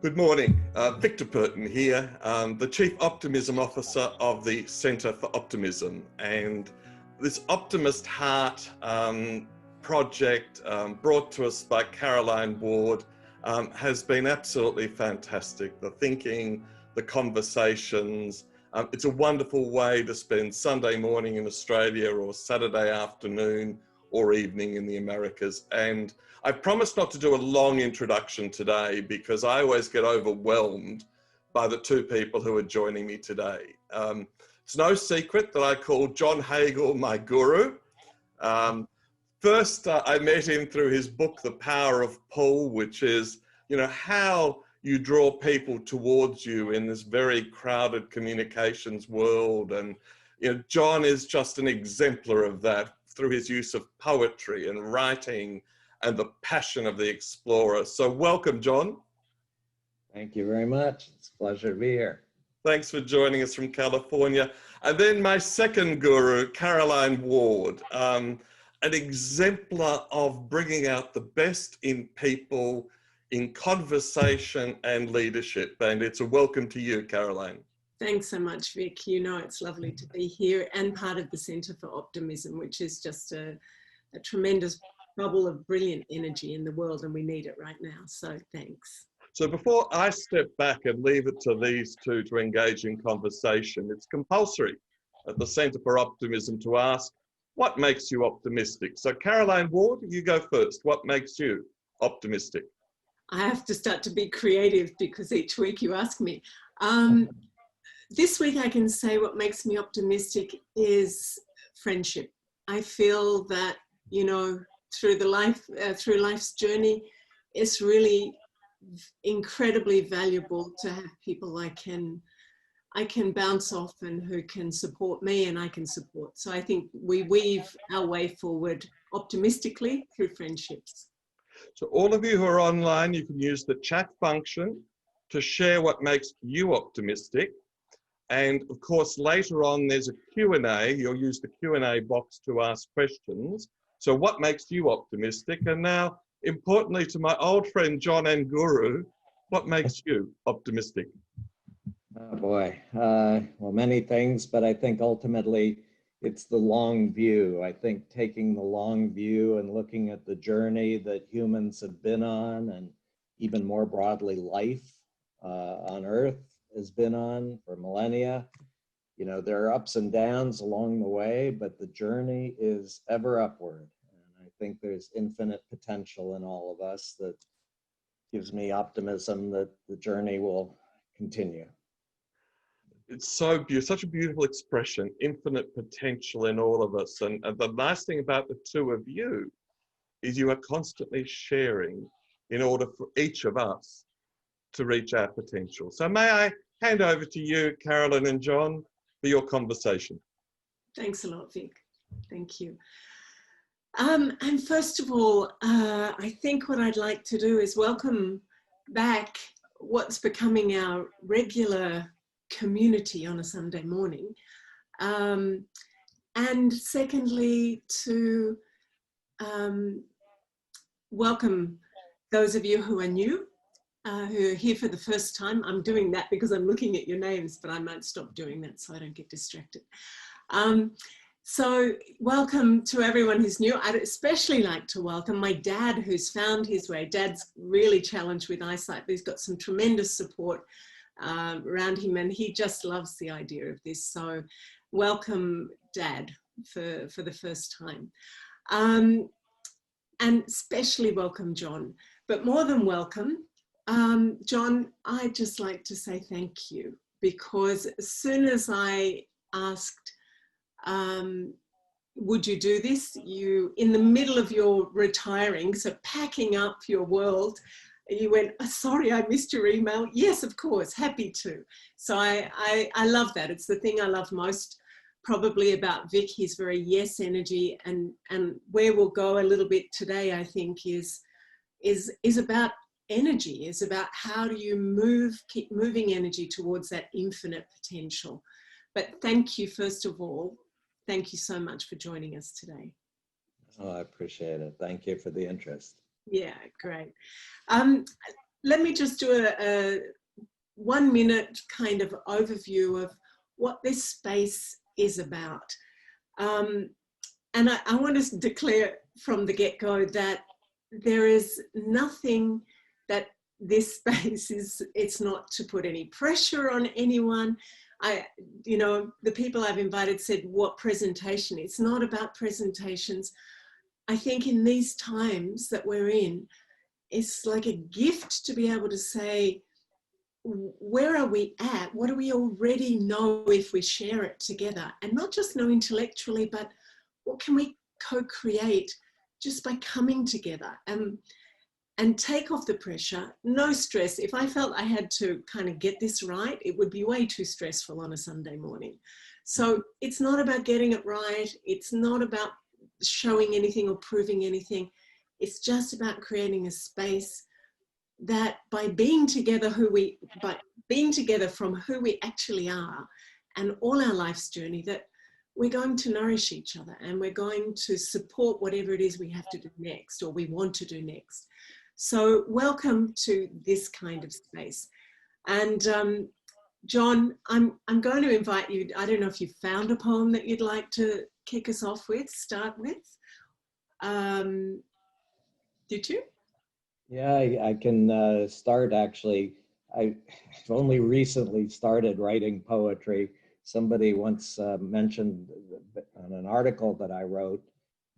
Good morning. Victor Purton here, the Chief Optimism Officer of the Centre for Optimism. And this Optimist Heart project brought to us by Caroline Ward has been absolutely fantastic. The thinking, the conversations. It's a wonderful way to spend Sunday morning in Australia or Saturday afternoon or evening in the Americas. And I promised not to do a long introduction today because I always get overwhelmed by the two people who are joining me today. It's no secret that I call John Hagel my guru. First, I met him through his book, The Power of Pull, which is, how you draw people towards you in this very crowded communications world. And, John is just an exemplar of that through his use of poetry and writing and the passion of the explorer. So welcome, John. Thank you very much. It's a pleasure to be here. Thanks for joining us from California. And then my second guru, Caroline Ward, an exemplar of bringing out the best in people in conversation and leadership. And it's a welcome to you, Caroline. Thanks so much, Vic. It's lovely to be here and part of the Centre for Optimism, which is just a tremendous bubble of brilliant energy in the world, and we need it right now. So thanks. So before I step back and leave it to these two to engage in conversation, it's compulsory at the Centre for Optimism to ask, what makes you optimistic? So Caroline Ward, you go first. What makes you optimistic? I have to start to be creative because each week you ask me. This week I can say what makes me optimistic is friendship. I feel that, through life's journey, it's really incredibly valuable to have people I can bounce off and who can support me and I can support. So I think we weave our way forward optimistically through friendships. So all of you who are online, you can use the chat function to share what makes you optimistic. And of course, later on, there's a Q&A. You'll use the Q&A box to ask questions. So what makes you optimistic? And now, importantly, to my old friend, John and Guru, what makes you optimistic? Oh boy, well, many things, but I think ultimately it's the long view. I think taking the long view and looking at the journey that humans have been on, and even more broadly, life on Earth has been on for millennia. There are ups and downs along the way, but the journey is ever upward. And I think there's infinite potential in all of us that gives me optimism that the journey will continue. It's such a beautiful expression, infinite potential in all of us. And the nice thing about the two of you is you are constantly sharing in order for each of us to reach our potential. So may I hand over to you, Caroline and John, for your conversation. Thanks a lot, Vic. Thank you. And first of all, I think what I'd like to do is welcome back what's becoming our regular community on a Sunday morning. And secondly, to welcome those of you who are new, who are here for the first time. I'm doing that because I'm looking at your names, but I might stop doing that so I don't get distracted. So welcome to everyone who's new. I'd especially like to welcome my dad, who's found his way. Dad's really challenged with eyesight, but he's got some tremendous support around him, and he just loves the idea of this. So welcome, Dad, for the first time. And especially welcome, John. But more than welcome, John, I'd just like to say thank you, because as soon as I asked, would you do this? You, in the middle of your retiring, so packing up your world, you went, oh, sorry, I missed your email. Yes, of course, happy to. So I love that. It's the thing I love most probably about Vic. He's very yes energy, and where we'll go a little bit today, I think, is about energy, is about how do you keep moving energy towards that infinite potential. But thank you, first of all, thank you so much for joining us today. Oh, I appreciate it. Thank you for the interest. Yeah, great. let me just do a 1 minute kind of overview of what this space is about. And I want to declare from the get-go that there is nothing that this space is, it's not to put any pressure on anyone. You know, the people I've invited said, what presentation? It's not about presentations. I think in these times that we're in, it's like a gift to be able to say, where are we at? What do we already know if we share it together? And not just know intellectually, but what can we co-create just by coming together and take off the pressure, no stress. If I felt I had to kind of get this right, it would be way too stressful on a Sunday morning. So it's not about getting it right. It's not about showing anything or proving anything. It's just about creating a space that by being together from who we actually are and all our life's journey, that we're going to nourish each other and we're going to support whatever it is we have to do next or we want to do next. So welcome to this kind of space. And John, I'm going to invite you, I don't know if you found a poem that you'd like to kick us off with, start with. Did you? Yeah, I can start actually. I've only recently started writing poetry. Somebody once mentioned on an article that I wrote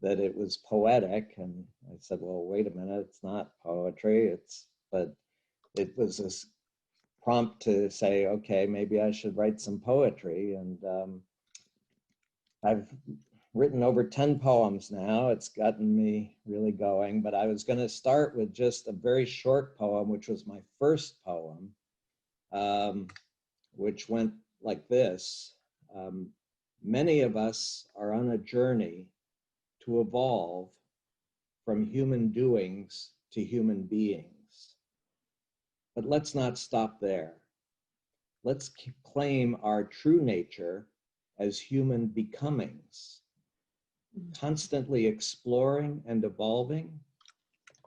that it was poetic, and I said, well, wait a minute, it's not poetry, but it was this prompt to say, okay, maybe I should write some poetry. And I've written over 10 poems now. It's gotten me really going, but I was going to start with just a very short poem, which was my first poem, which went like this. Many of us are on a journey to evolve from human doings to human beings. But let's not stop there. Let's claim our true nature as human becomings, constantly exploring and evolving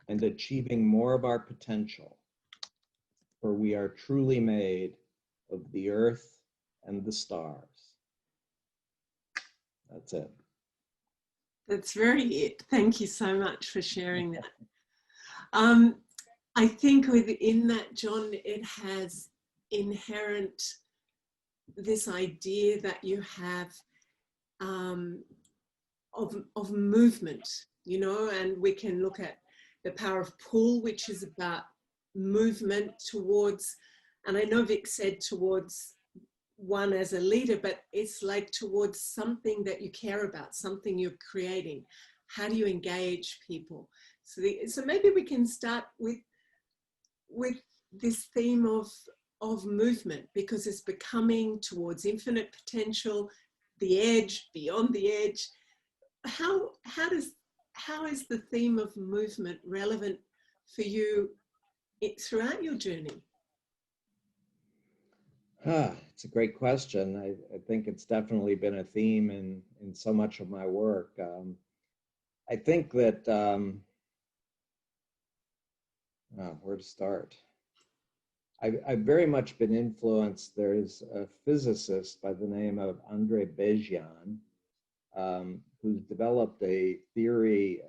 and achieving more of our potential, for we are truly made of the earth and the stars. That's it. That's very it. Thank you so much for sharing that. I think within that, John, it has inherent this idea that you have of movement, you know, and we can look at the power of pull, which is about movement towards, and I know Vic said towards one as a leader, but it's like towards something that you care about, something you're creating. How do you engage people? So maybe we can start with this theme of movement, because it's becoming towards infinite potential, the edge, beyond the edge. How is the theme of movement relevant for you throughout your journey? It's a great question. I think it's definitely been a theme in so much of my work. I think that, where to start? I've very much been influenced. There's a physicist by the name of André Bézian, who's developed a theory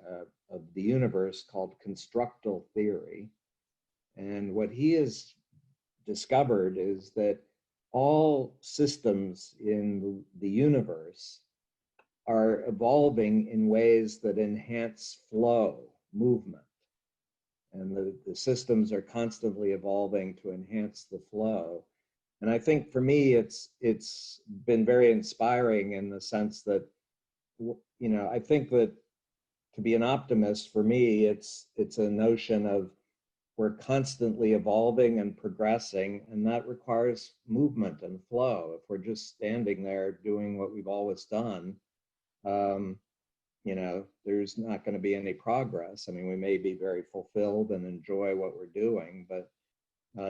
of the universe called Constructal Theory. And what he has discovered is that all systems in the universe are evolving in ways that enhance flow, movement. And the systems are constantly evolving to enhance the flow. And I think for me, it's been very inspiring in the sense that, you know, I think that to be an optimist, for me, it's a notion of we're constantly evolving and progressing, and that requires movement and flow. If we're just standing there doing what we've always done, you know, there's not going to be any progress. I mean, we may be very fulfilled and enjoy what we're doing, but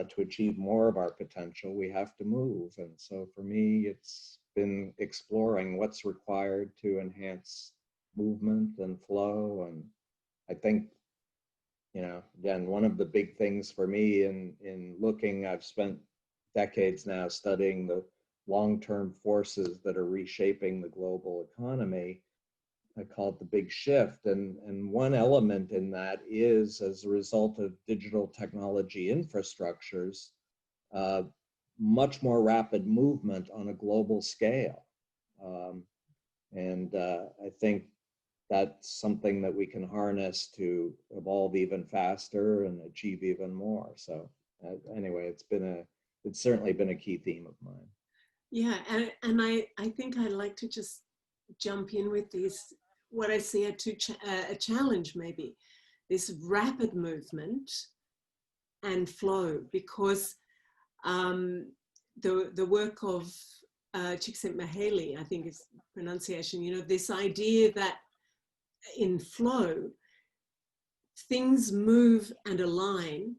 to achieve more of our potential, we have to move. And so for me, it's been exploring what's required to enhance movement and flow. And I think you know, again, one of the big things for me in looking, I've spent decades now studying the long-term forces that are reshaping the global economy. I call it the big shift. And one element in that is, as a result of digital technology infrastructures, much more rapid movement on a global scale. I think that's something that we can harness to evolve even faster and achieve even more. So anyway, it's certainly been a key theme of mine. Yeah, and I think I'd like to just jump in with this, what I see a challenge maybe, this rapid movement and flow, because the work of Csikszentmihalyi, I think is pronunciation, you know, this idea that in flow, things move and align,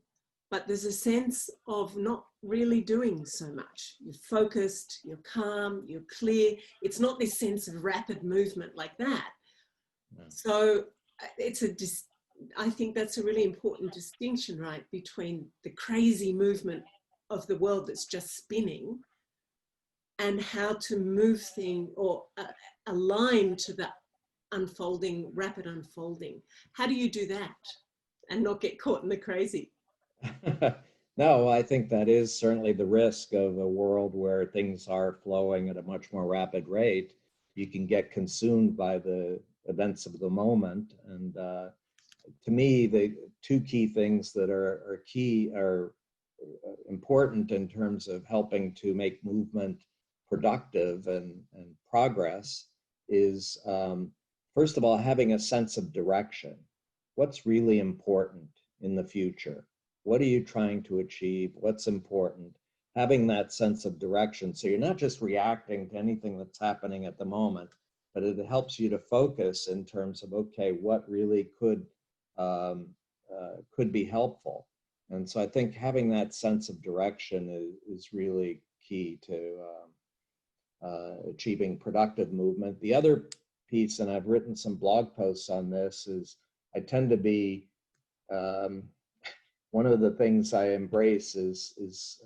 but there's a sense of not really doing so much. You're focused, you're calm, you're clear. It's not this sense of rapid movement like that. No. So I think that's a really important distinction, right, between the crazy movement of the world that's just spinning and how to move things or align to that unfolding, rapid unfolding. How do you do that and not get caught in the crazy? No, I think that is certainly the risk of a world where things are flowing at a much more rapid rate. You can get consumed by the events of the moment. And to me, the two key things that are important in terms of helping to make movement productive and progress is, first of all, having a sense of direction. What's really important in the future? What are you trying to achieve? What's important? Having that sense of direction. So you're not just reacting to anything that's happening at the moment, but it helps you to focus in terms of, okay, what really could be helpful. And so I think having that sense of direction is really key to achieving productive movement. The other piece, and I've written some blog posts on this, is I tend to be, one of the things I embrace is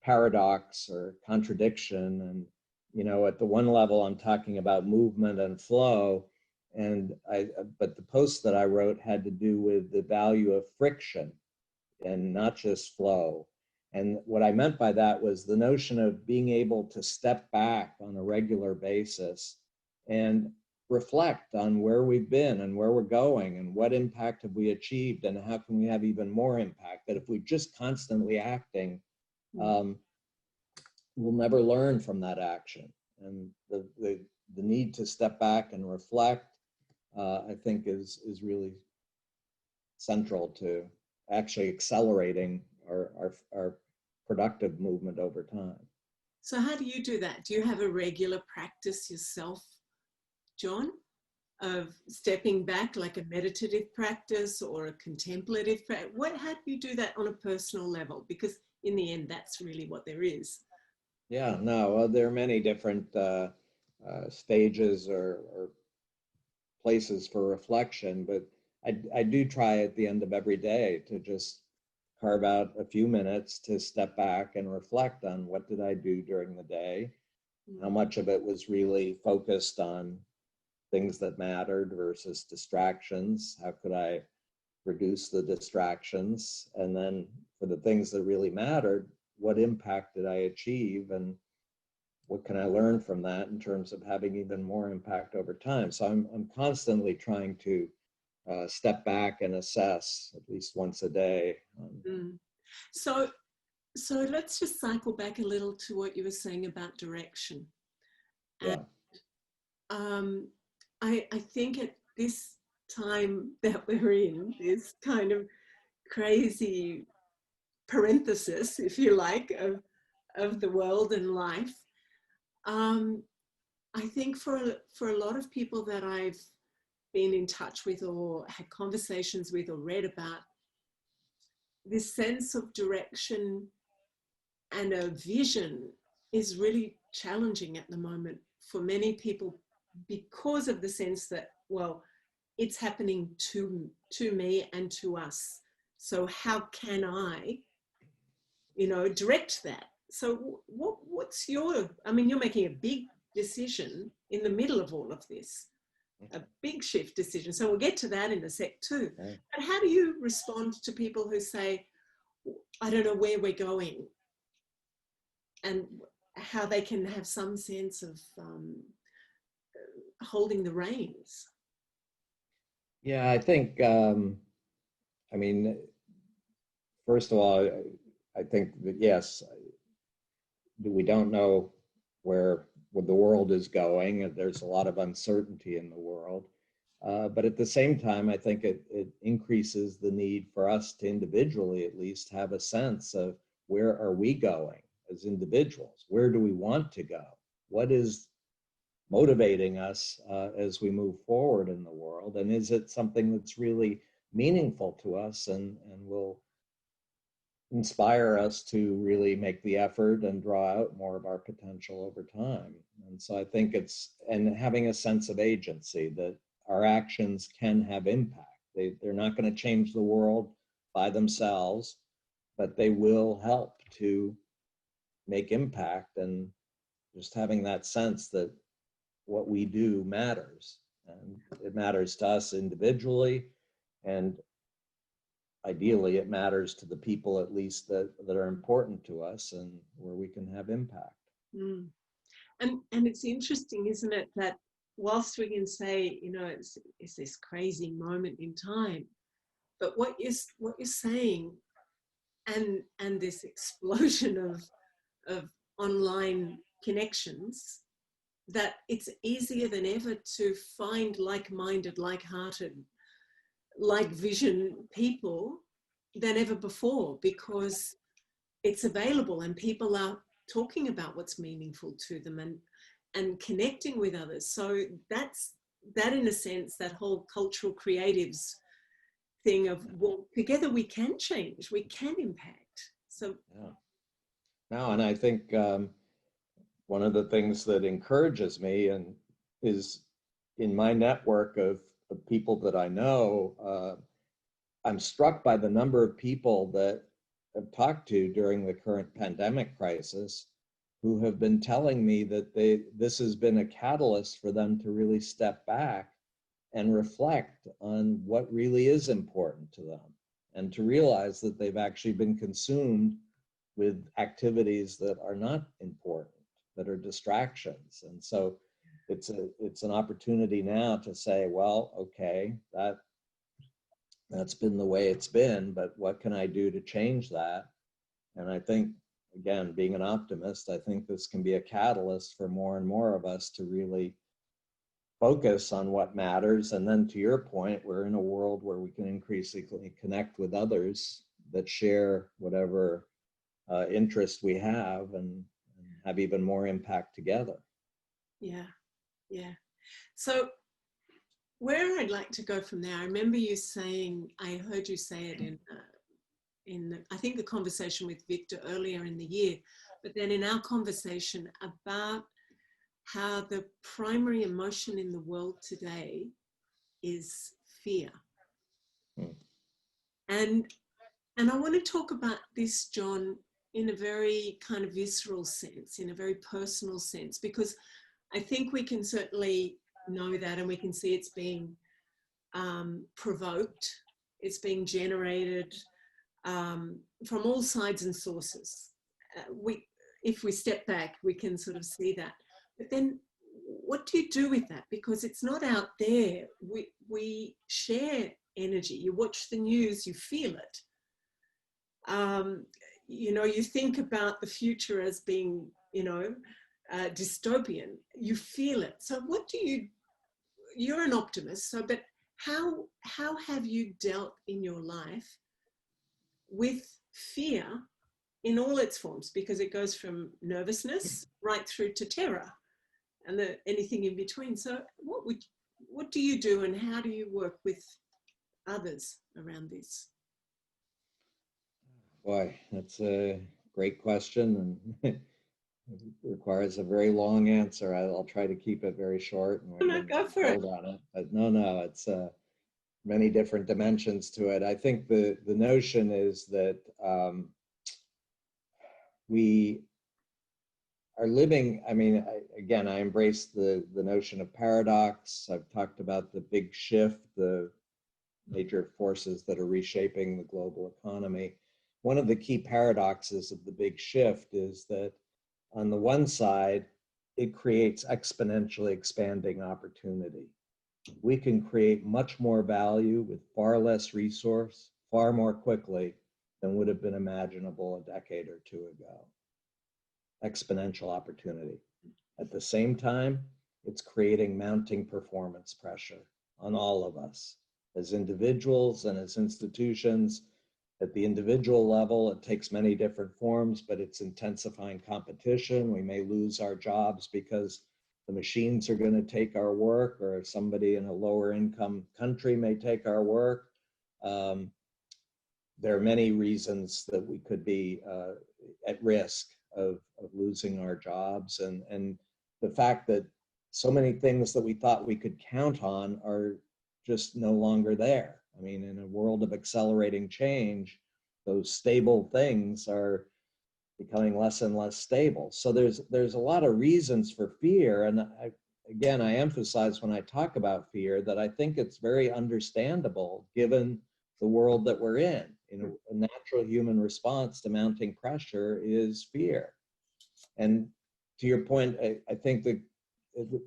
paradox or contradiction. And, you know, at the one level, I'm talking about movement and flow. But the post that I wrote had to do with the value of friction and not just flow. And what I meant by that was the notion of being able to step back on a regular basis and reflect on where we've been and where we're going and what impact have we achieved and how can we have even more impact. That if we're just constantly acting, we'll never learn from that action. And the need to step back and reflect, I think is really central to actually accelerating our productive movement over time. So how do you do that? Do you have a regular practice yourself, John, of stepping back, like a meditative practice or a contemplative practice? How do you do that on a personal level? Because in the end, that's really what there is. Yeah, no, well, there are many different stages or places for reflection, but I do try at the end of every day to just carve out a few minutes to step back and reflect on what did I do during the day, how much of it was really focused on things that mattered versus distractions, how could I reduce the distractions, and then for the things that really mattered, what impact did I achieve and what can I learn from that in terms of having even more impact over time. So I'm constantly trying to step back and assess at least once a day. So let's just cycle back a little to what you were saying about direction. Yeah. And, I think at this time that we're in, this kind of crazy parenthesis, if you like, of the world and life, I think for a lot of people that I've been in touch with or had conversations with or read about, this sense of direction and a vision is really challenging at the moment for many people because of the sense that, well, it's happening to me and to us. So how can I, direct that? So what's your, I mean, you're making a big decision in the middle of all of this, a big shift decision. So we'll get to that in a sec too. Okay. But how do you respond to people who say, I don't know where we're going, and how they can have some sense of holding the reins? Yeah, I think, I mean, first of all, I think that, yes, we don't know where the world is going. There's a lot of uncertainty in the world. But at the same time, I think it increases the need for us to individually at least have a sense of where are we going as individuals? Where do we want to go? What is motivating us as we move forward in the world? And is it something that's really meaningful to us and will inspire us to really make the effort and draw out more of our potential over time? And so I think and having a sense of agency that our actions can have impact. They're not going to change the world by themselves, but they will help to make impact, and just having that sense that what we do matters, and it matters to us individually, and ideally it matters to the people at least that are important to us and where we can have impact. Mm. And it's interesting, isn't it, that whilst we can say, it's this crazy moment in time, but what you're saying, and this explosion of online connections, that it's easier than ever to find like-minded, like-hearted, like-vision people than ever before, because it's available and people are talking about what's meaningful to them and connecting with others. So that in a sense, that whole cultural creatives thing of, well, together we can change, we can impact. So yeah. No, and I think one of the things that encourages me and is in my network of people that I know, I'm struck by the number of people that I've talked to during the current pandemic crisis who have been telling me that this has been a catalyst for them to really step back and reflect on what really is important to them, and to realize that they've actually been consumed with activities that are not important, that are distractions. And so it's an opportunity now to say, well, okay, that's been the way it's been, but what can I do to change that? And I think, again, being an optimist, I think this can be a catalyst for more and more of us to really focus on what matters. And then to your point, we're in a world where we can increasingly connect with others that share whatever interest we have, and have even more impact together. yeah. So where I'd like to go from there, I remember you saying, I heard you say it in I think the conversation with Victor earlier in the year, but then in our conversation about how the primary emotion in the world today is fear. And I want to talk about this, John, in a very kind of visceral sense, in a very personal sense, because I think we can certainly know that, and we can see it's being provoked, it's being generated from all sides and sources. If we step back, we can sort of see that. But then what do you do with that? Because it's not out there. We share energy. You watch the news, you feel it. You think about the future as being, dystopian. You feel it. So what do you're an optimist, so, but how have you dealt in your life with fear in all its forms? Because it goes from nervousness right through to terror and anything in between. So what do you do, and how do you work with others around this? Boy, that's a great question, and it requires a very long answer. I'll try to keep it very short, and we No, can go for build it. on it. But no, it's many different dimensions to it. I think the notion is that we are living, I mean, again, I embrace the notion of paradox. I've talked about the big shift, the major forces that are reshaping the global economy. One of the key paradoxes of the big shift is that on the one side, it creates exponentially expanding opportunity. We can create much more value with far less resource, far more quickly than would have been imaginable a decade or two ago. Exponential opportunity. At the same time, it's creating mounting performance pressure on all of us as individuals and as institutions. At the individual level, it takes many different forms, but it's intensifying competition. We may lose our jobs because the machines are going to take our work, or somebody in a lower income country may take our work. There are many reasons that we could be at risk of losing our jobs. And the fact that so many things that we thought we could count on are just no longer there. I mean, in a world of accelerating change, those stable things are becoming less and less stable. So there's a lot of reasons for fear. And I emphasize when I talk about fear that I think it's very understandable given the world that we're in. You know, a natural human response to mounting pressure is fear. And to your point, I think that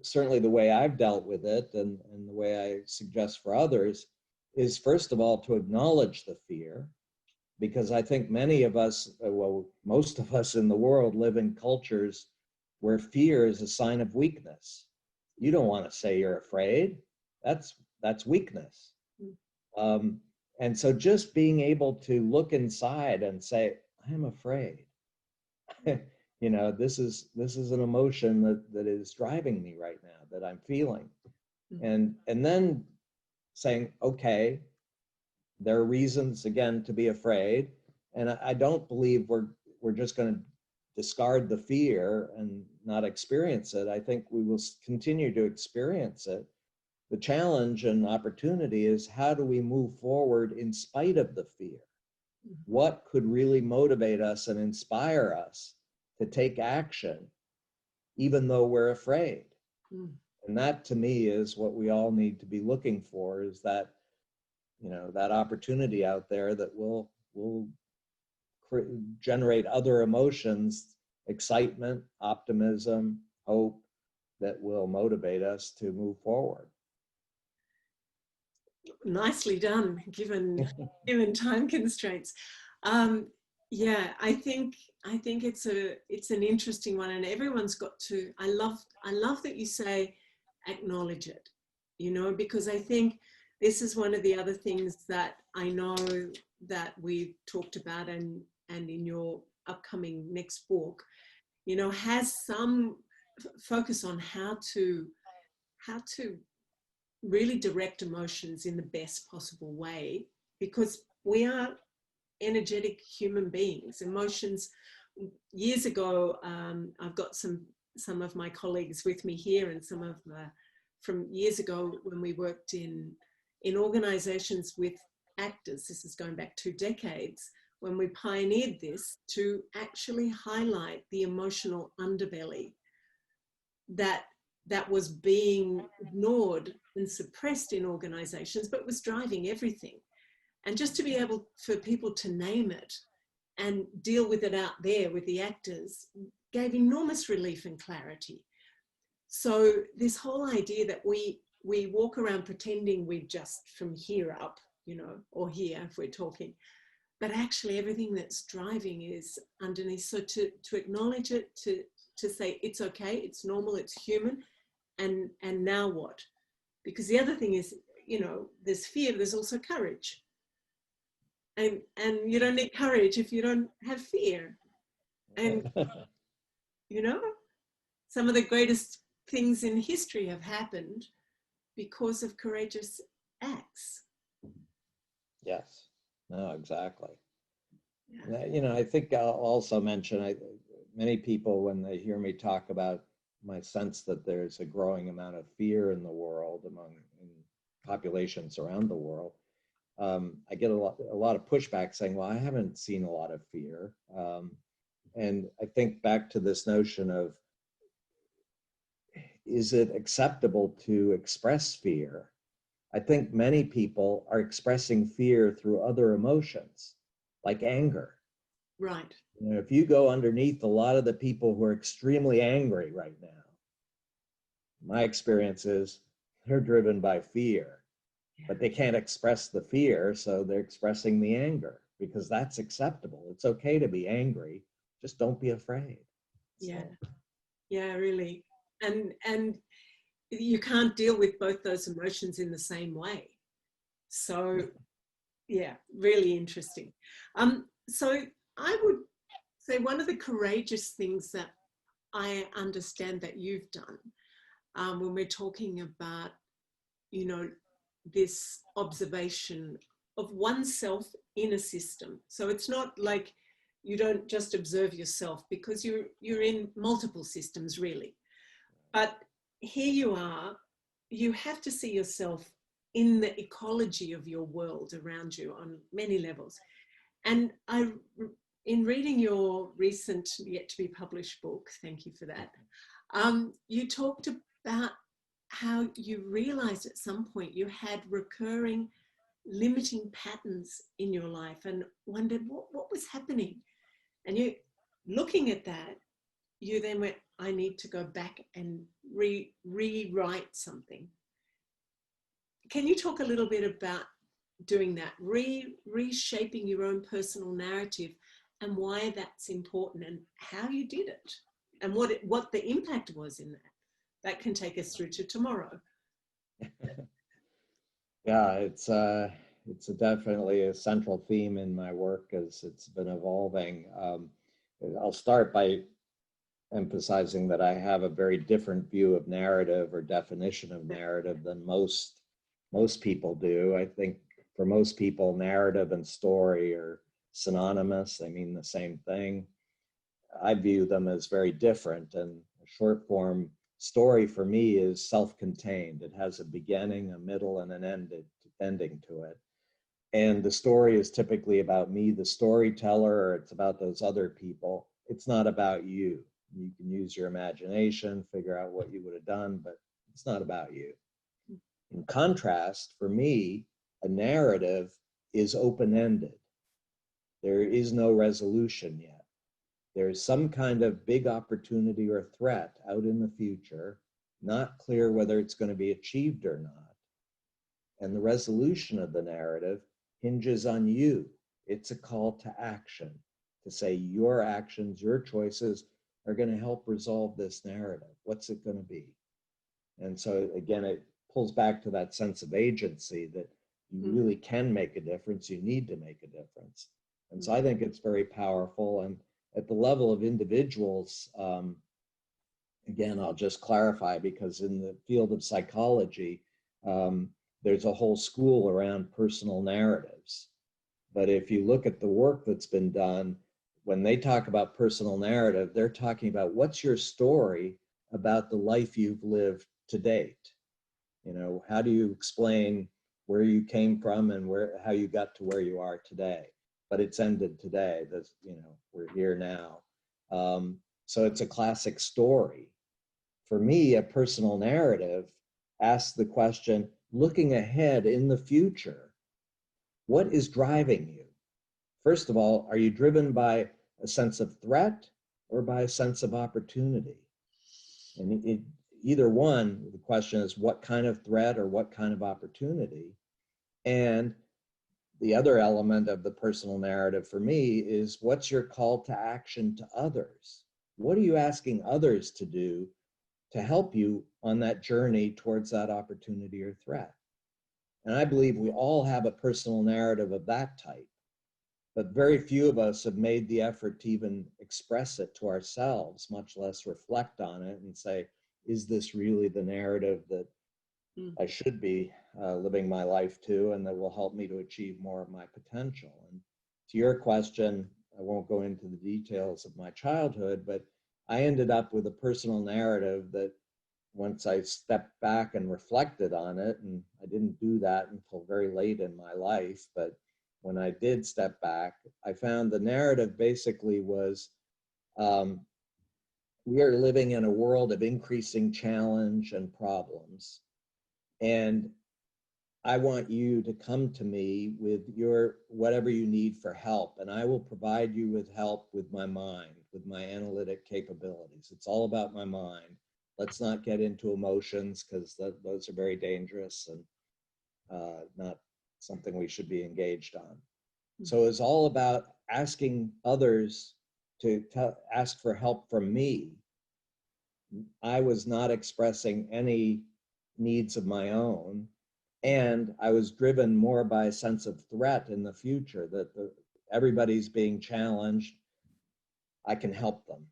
certainly the way I've dealt with it and the way I suggest for others is, first of all, to acknowledge the fear, because I think many of us, well, most of us in the world live in cultures where fear is a sign of weakness. You don't want to say you're afraid. That's weakness. And so just being able to look inside and say, I'm afraid. You know, this is an emotion that is driving me right now, that I'm feeling. And then saying, okay, there are reasons, again, to be afraid. And I don't believe we're just going to discard the fear and not experience it. I think we will continue to experience it. The challenge and opportunity is, how do we move forward in spite of the fear? What could really motivate us and inspire us to take action, even though we're afraid? And that, to me, is what we all need to be looking for, is that, you know, that opportunity out there that will generate other emotions, excitement, optimism, hope, that will motivate us to move forward. Nicely done, given time constraints. Yeah, I think it's an interesting one, and everyone's got to. I love that you say acknowledge it, you know, because I think this is one of the other things that I know that we've talked about, and in your upcoming next book, you know, has some focus on how to really direct emotions in the best possible way, because we are energetic human beings. Emotions, years ago, I've got some of my colleagues with me here, and some of from years ago when we worked in organizations with actors. This is going back 2 decades, when we pioneered this to actually highlight the emotional underbelly that was being ignored and suppressed in organizations, but was driving everything. And just to be able for people to name it and deal with it out there with the actors gave enormous relief and clarity. So this whole idea that we walk around pretending we're just from here up, you know, or here if we're talking, but actually everything that's driving is underneath. So to acknowledge it, to say it's okay, it's normal, it's human, and now what? Because the other thing is, you know, there's fear, there's also courage. And you don't need courage if you don't have fear. And, you know, some of the greatest things in history have happened because of courageous acts. Yes, no, exactly. Yeah. You know, I think I'll also mention, many people, when they hear me talk about my sense that there's a growing amount of fear in the world populations around the world, I get a lot of pushback saying, well, I haven't seen a lot of fear. And I think back to this notion of, is it acceptable to express fear? I think many people are expressing fear through other emotions, like anger. Right. You know, if you go underneath a lot of the people who are extremely angry right now, my experience is they're driven by fear, but they can't express the fear, so they're expressing the anger because that's acceptable. It's okay to be angry, just don't be afraid. Yeah, yeah, really. And you can't deal with both those emotions in the same way. So yeah, really interesting. So I would say one of the courageous things that I understand that you've done when we're talking about, you know, this observation of oneself in a system. So it's not like you don't just observe yourself, because you're in multiple systems really. But here you are, you have to see yourself in the ecology of your world around you on many levels. And in reading your recent yet to be published book, thank you for that, you talked about how you realized at some point you had recurring limiting patterns in your life and wondered what was happening. And you, looking at that, you then went, I need to go back and rewrite something. Can you talk a little bit about doing that, reshaping your own personal narrative, and why that's important and how you did it and what the impact was in that? That can take us through to tomorrow. Yeah, it's definitely a central theme in my work as it's been evolving. I'll start by emphasizing that I have a very different view of narrative or definition of narrative than most people do. I think for most people, narrative and story are synonymous. They mean the same thing. I view them as very different, and a short form story for me is self-contained. It has a beginning, a middle, and an ending to it. And the story is typically about me, the storyteller, or it's about those other people. It's not about you. You can use your imagination, figure out what you would have done, but it's not about you. In contrast, for me, a narrative is open-ended. There is no resolution yet. There's some kind of big opportunity or threat out in the future, not clear whether it's going to be achieved or not. And the resolution of the narrative hinges on you. It's a call to action, to say your actions, your choices are going to help resolve this narrative. What's it going to be? And so again, it pulls back to that sense of agency that you really can make a difference. You need to make a difference. And so I think it's very powerful. And at the level of individuals, again, I'll just clarify, because in the field of psychology, there's a whole school around personal narratives. But if you look at the work that's been done, when they talk about personal narrative, they're talking about what's your story about the life you've lived to date. You know, how do you explain where you came from and how you got to where you are today? But it's ended today. That's, you know, we're here now. So it's a classic story. For me, a personal narrative asks the question, looking ahead in the future, what is driving you? First of all, are you driven by a sense of threat or by a sense of opportunity? And either one, the question is what kind of threat or what kind of opportunity? And the other element of the personal narrative for me is, what's your call to action to others? What are you asking others to do to help you on that journey towards that opportunity or threat? And I believe we all have a personal narrative of that type, but very few of us have made the effort to even express it to ourselves, much less reflect on it and say, is this really the narrative that I should be living my life to, and that will help me to achieve more of my potential? And to your question, I won't go into the details of my childhood, but I ended up with a personal narrative that once I stepped back and reflected on it, and I didn't do that until very late in my life, but when I did step back, I found the narrative basically was, we are living in a world of increasing challenge and problems. And I want you to come to me with your whatever you need for help, and I will provide you with help with my mind, with my analytic capabilities. It's all about my mind. Let's not get into emotions, because those are very dangerous and not something we should be engaged on. So it's all about asking others to ask for help from me. I was not expressing any needs of my own. And I was driven more by a sense of threat in the future, that everybody's being challenged. I can help them,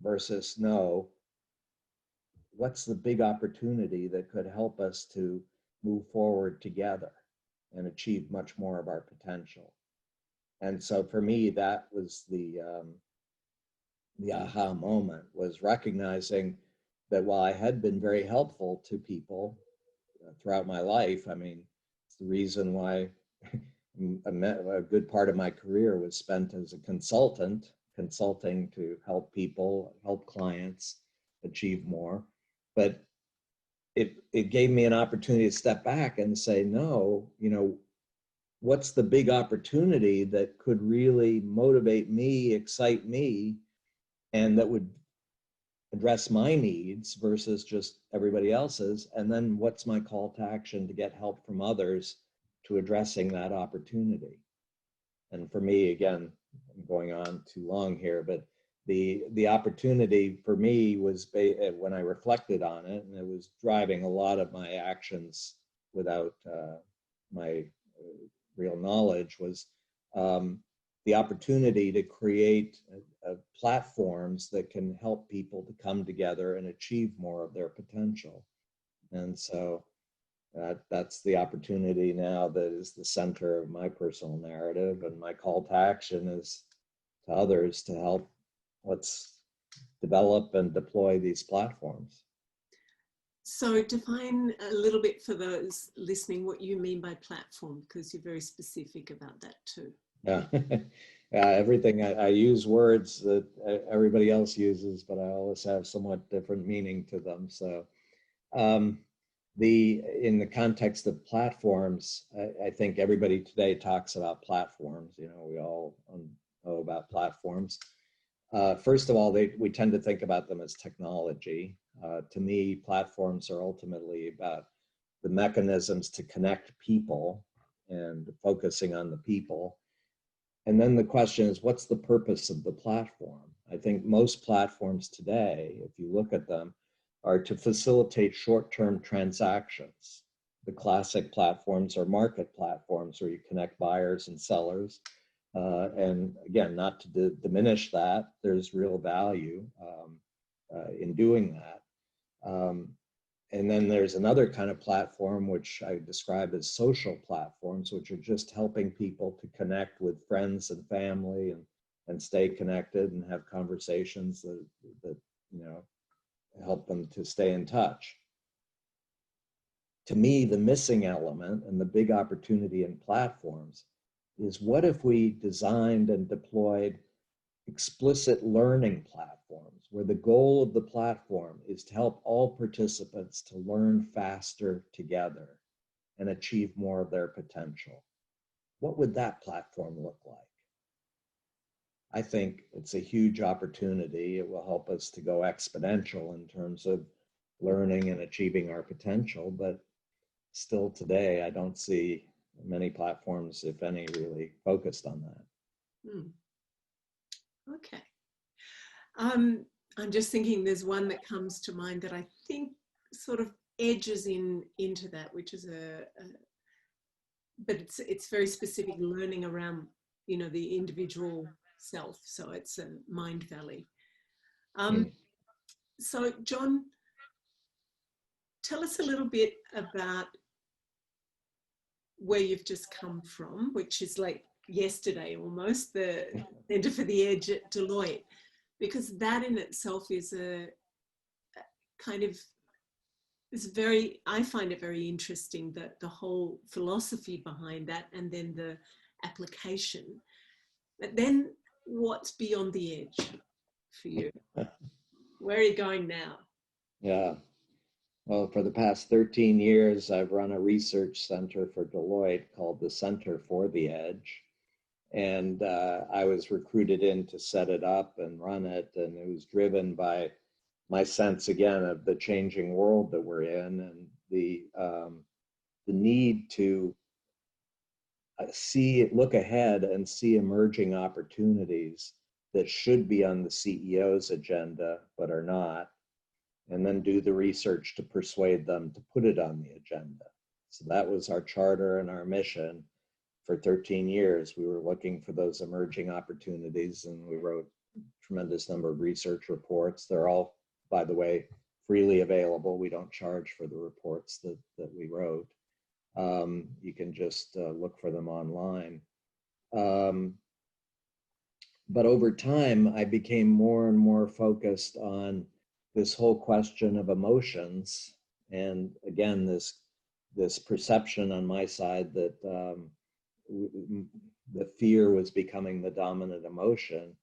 versus no, what's the big opportunity that could help us to move forward together and achieve much more of our potential. And so for me, that was the aha moment, was recognizing that while I had been very helpful to people throughout my life, I mean, it's the reason why a good part of my career was spent as a consultant, consulting to help people, help clients achieve more. But it gave me an opportunity to step back and say, no, you know, what's the big opportunity that could really motivate me, excite me, and that would address my needs versus just everybody else's? And then what's my call to action to get help from others to addressing that opportunity? And for me, again, I'm going on too long here, but the opportunity for me was when I reflected on it, and it was driving a lot of my actions without my real knowledge, was the opportunity to create platforms that can help people to come together and achieve more of their potential. And so that's the opportunity now that is the center of my personal narrative, and my call to action is to others to help. Let's develop and deploy these platforms. So define a little bit for those listening what you mean by platform, because you're very specific about that too. Yeah, everything I use words that everybody else uses, but I always have somewhat different meaning to them. So in the context of platforms, I think everybody today talks about platforms. You know, we all know about platforms. First of all, we tend to think about them as technology. To me, platforms are ultimately about the mechanisms to connect people and focusing on the people. And then the question is, what's the purpose of the platform? I think most platforms today, if you look at them, are to facilitate short-term transactions. The classic platforms are market platforms where you connect buyers and sellers. And again, not to diminish that, there's real value in doing that. And then there's another kind of platform, which I describe as social platforms, which are just helping people to connect with friends and family and stay connected and have conversations that you know, help them to stay in touch. To me, the missing element and the big opportunity in platforms is, what if we designed and deployed explicit learning platforms, where the goal of the platform is to help all participants to learn faster together and achieve more of their potential? What would that platform look like? I think it's a huge opportunity. It will help us to go exponential in terms of learning and achieving our potential, but still today, I don't see many platforms, if any, really focused on that. Okay. I'm just thinking there's one that comes to mind that I think sort of edges into that, which is but it's very specific learning around, you know, the individual self. So it's a Mind Valley. So John, tell us a little bit about where you've just come from, which is like yesterday almost, the Center for the Edge at Deloitte, because that in itself is a kind of I find it very interesting that the whole philosophy behind that and then the application. But then what's beyond the edge for you? Where are you going now? Yeah. Well, for the past 13 years, I've run a research center for Deloitte called the Center for the Edge. And I was recruited in to set it up and run it. And it was driven by my sense, again, of the changing world that we're in and the need to look ahead and see emerging opportunities that should be on the CEO's agenda, but are not, and then do the research to persuade them to put it on the agenda. So that was our charter and our mission. For 13 years, we were looking for those emerging opportunities, and we wrote a tremendous number of research reports. They're all, by the way, freely available. We don't charge for the reports that we wrote. You can just look for them online. But over time, I became more and more focused on this whole question of emotions. And again, this perception on my side that the fear was becoming the dominant emotion.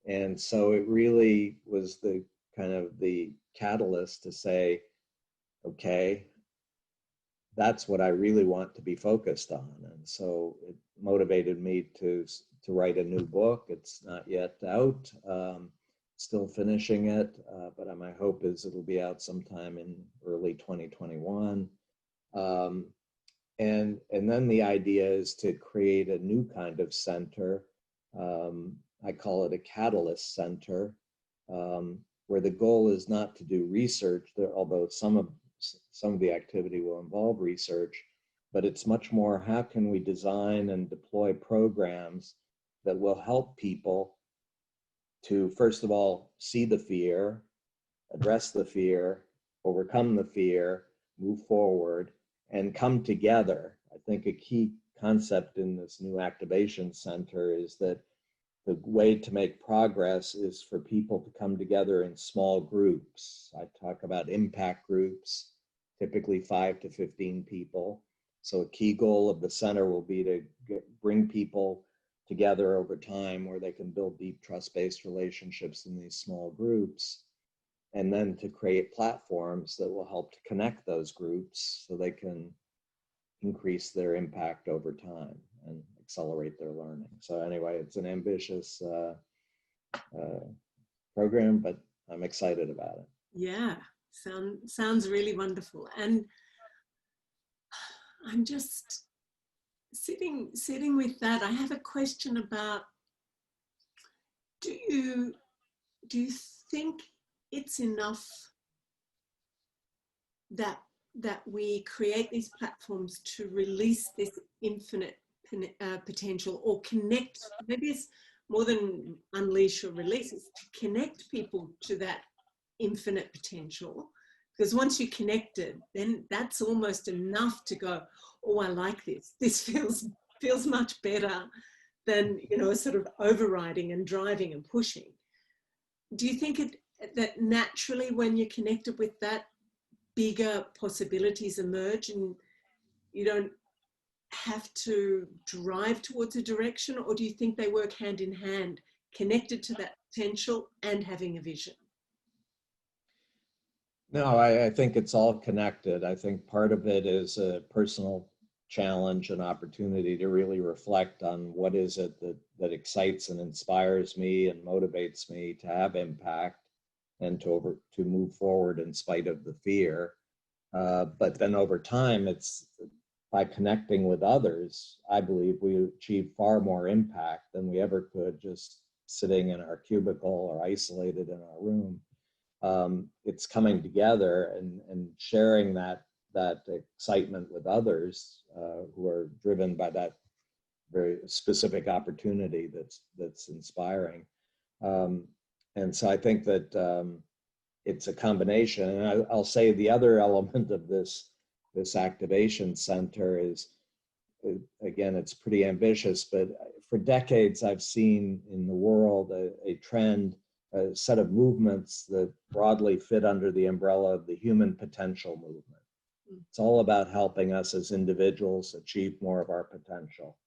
And so it really was the kind of the catalyst to say, okay, that's what I really want to be focused on. And so it motivated me to write a new book. It's not yet out, still finishing it, but my hope is it'll be out sometime in early 2021. And then the idea is to create a new kind of center. I call it a catalyst center, where the goal is not to do research, although some of the activity will involve research, but it's much more, how can we design and deploy programs that will help people to, first of all, see the fear, address the fear, overcome the fear, move forward, and come together. I think a key concept in this new activation center is that the way to make progress is for people to come together in small groups. I talk about impact groups, typically 5 to 15 people. So a key goal of the center will be to bring people together over time where they can build deep trust-based relationships in these small groups, and then to create platforms that will help to connect those groups so they can increase their impact over time and accelerate their learning. So anyway, it's an ambitious program, but I'm excited about it. Yeah, sounds really wonderful. And I'm just sitting with that. I have a question about, do you think it's enough that we create these platforms to release this infinite potential, or connect? Maybe it's more than unleash or release, it's to connect people to that infinite potential. Because once you're connected, then that's almost enough to go, oh, I like this. This feels much better than, sort of overriding and driving and pushing. Do you think that naturally when you're connected with that, bigger possibilities emerge and you don't have to drive towards a direction? Or do you think they work hand in hand, connected to that potential and having a vision? No, I think it's all connected. I think part of it is a personal challenge and opportunity to really reflect on what is it that excites and inspires me and motivates me to have impact and to move forward in spite of the fear. But then over time, it's by connecting with others, I believe we achieve far more impact than we ever could just sitting in our cubicle or isolated in our room. It's coming together and sharing that excitement with others who are driven by that very specific opportunity that's inspiring. And so I think that it's a combination. And I'll say the other element of this activation center is, again, it's pretty ambitious, but for decades I've seen in the world a trend a set of movements that broadly fit under the umbrella of the human potential movement. It's all about helping us as individuals achieve more of our potential.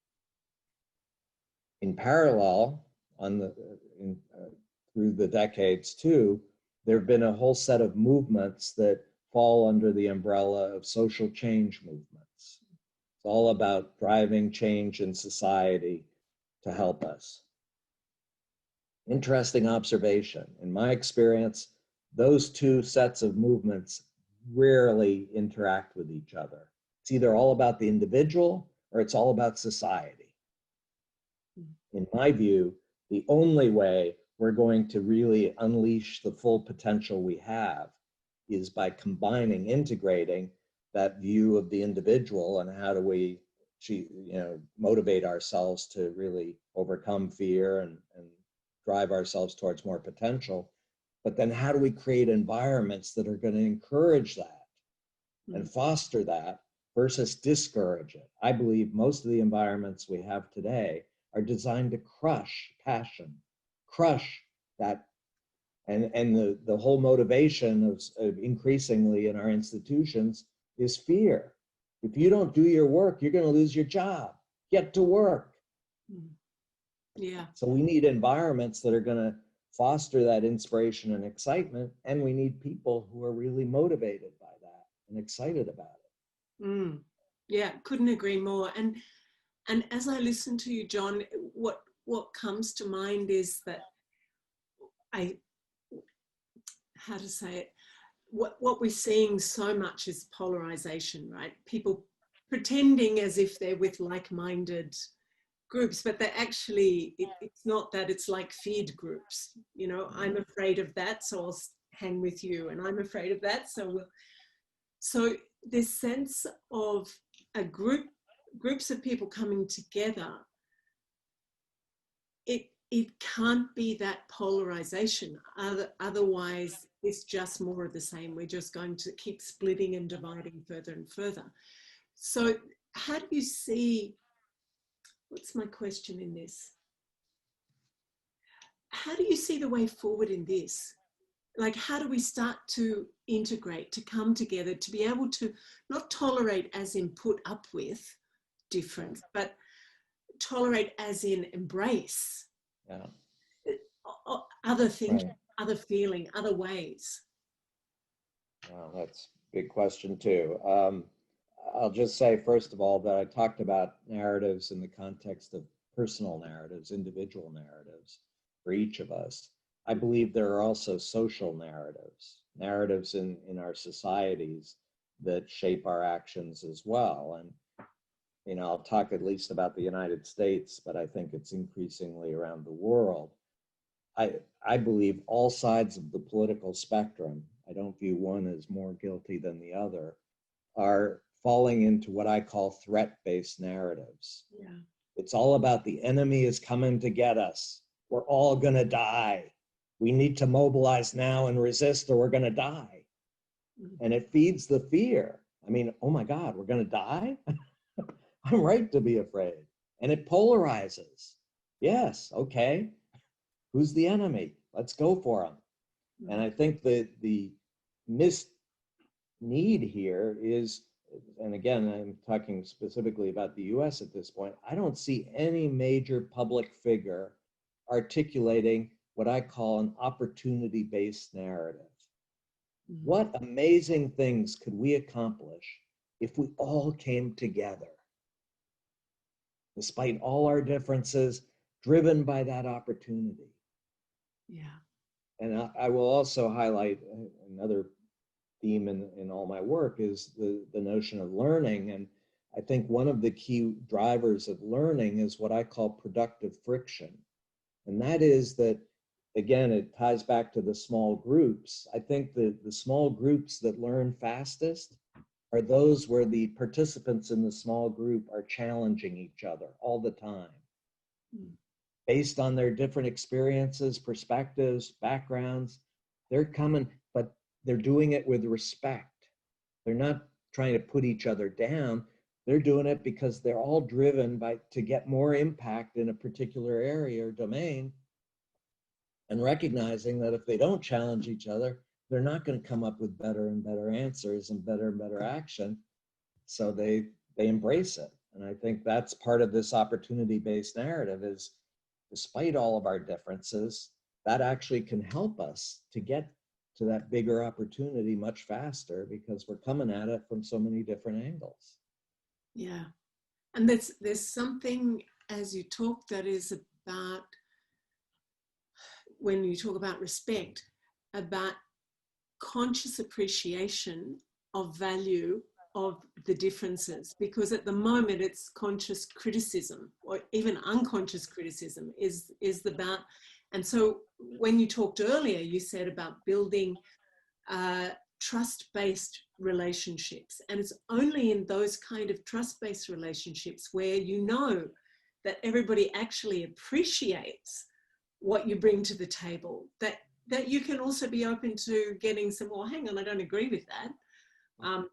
In parallel, through the decades too, there have been a whole set of movements that fall under the umbrella of social change movements. It's all about driving change in society to help us. Interesting observation. In my experience, those two sets of movements rarely interact with each other. It's either all about the individual or it's all about society. In my view, the only way we're going to really unleash the full potential we have is by combining, integrating that view of the individual and how do we motivate ourselves to really overcome fear and drive ourselves towards more potential. But then how do we create environments that are going to encourage that and foster that versus discourage it? I believe most of the environments we have today are designed to crush passion, crush that, and the whole motivation of increasingly in our institutions is fear. If you don't do your work, you're going to lose your job. Get to work. Yeah. So we need environments that are going to foster that inspiration and excitement, and we need people who are really motivated by that and excited about it. Yeah, couldn't agree more. And as I listen to you, John, what comes to mind is that what we're seeing so much is polarization, right? People pretending as if they're with like-minded groups, but they're actually, it's not that, it's like feared groups. You know, I'm afraid of that, so I'll hang with you, and I'm afraid of that, so this sense of groups of people coming together, it can't be that polarization. Otherwise, it's just more of the same. We're just going to keep splitting and dividing further and further. So how do you see, what's my question in this? How do you see the way forward in this? Like, how do we start to integrate, to come together, to be able to not tolerate as in put up with difference, but tolerate as in embrace other thinking, other feeling, other ways? Well, that's a big question too. I'll just say, first of all, that I talked about narratives in the context of personal narratives, individual narratives for each of us. I believe there are also social narratives in our societies that shape our actions as well. And, you know, I'll talk at least about the United States, but I think it's increasingly around the world. I believe all sides of the political spectrum, I don't view one as more guilty than the other, are falling into what I call threat-based narratives. Yeah. It's all about the enemy is coming to get us. We're all going to die. We need to mobilize now and resist or we're going to die. And it feeds the fear. I mean, oh my God, we're going to die? I'm right to be afraid. And it polarizes. Yes, okay. Who's the enemy? Let's go for them. And I think that the missed need here is, and again, I'm talking specifically about the US at this point, I don't see any major public figure articulating what I call an opportunity-based narrative. What amazing things could we accomplish if we all came together, despite all our differences, driven by that opportunity? Yeah. And I will also highlight another theme in all my work is the notion of learning. And I think one of the key drivers of learning is what I call productive friction. And that is that, again, it ties back to the small groups. I think that the small groups that learn fastest are those where the participants in the small group are challenging each other all the time. Based on their different experiences, perspectives, backgrounds, they're coming, but they're doing it with respect. They're not trying to put each other down. They're doing it because they're all driven to get more impact in a particular area or domain. and recognizing that if they don't challenge each other, they're not going to come up with better and better answers and better action. So they embrace it. And I think that's part of this opportunity-based narrative is, despite all of our differences, that actually can help us to get to that bigger opportunity much faster because we're coming at it from so many different angles. Yeah. And there's something, as you talk, that is about, when you talk about respect, about conscious appreciation of value of the differences, because at the moment it's conscious criticism or even unconscious criticism is about. And so when you talked earlier, you said about building trust-based relationships, and it's only in those kind of trust-based relationships where you know that everybody actually appreciates what you bring to the table, that you can also be open to getting some, well, hang on, I don't agree with that.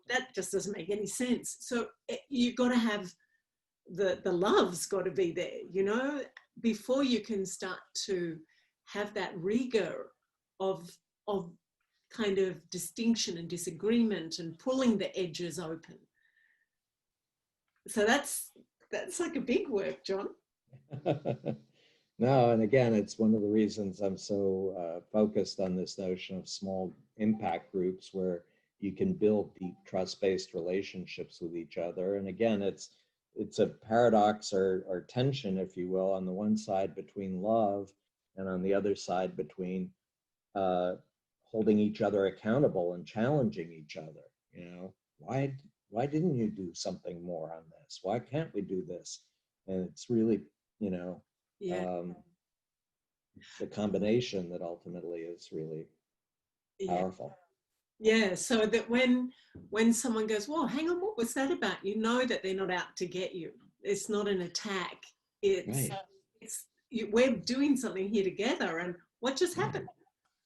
That just doesn't make any sense. So you've got to have the love's got to be there, you know, before you can start to have that rigor of kind of distinction and disagreement and pulling the edges open. So that's like a big work, John. No, and again, it's one of the reasons I'm so focused on this notion of small impact groups where you can build deep trust-based relationships with each other. And again, it's a paradox or tension, if you will, on the one side between love and on the other side between holding each other accountable and challenging each other. You know, why didn't you do something more on this? Why can't we do this? And it's really, you know, the combination that ultimately is really powerful. Yeah, so that when someone goes, well, hang on, what was that about? You know that they're not out to get you. It's not an attack. We're doing something here together, and what just happened?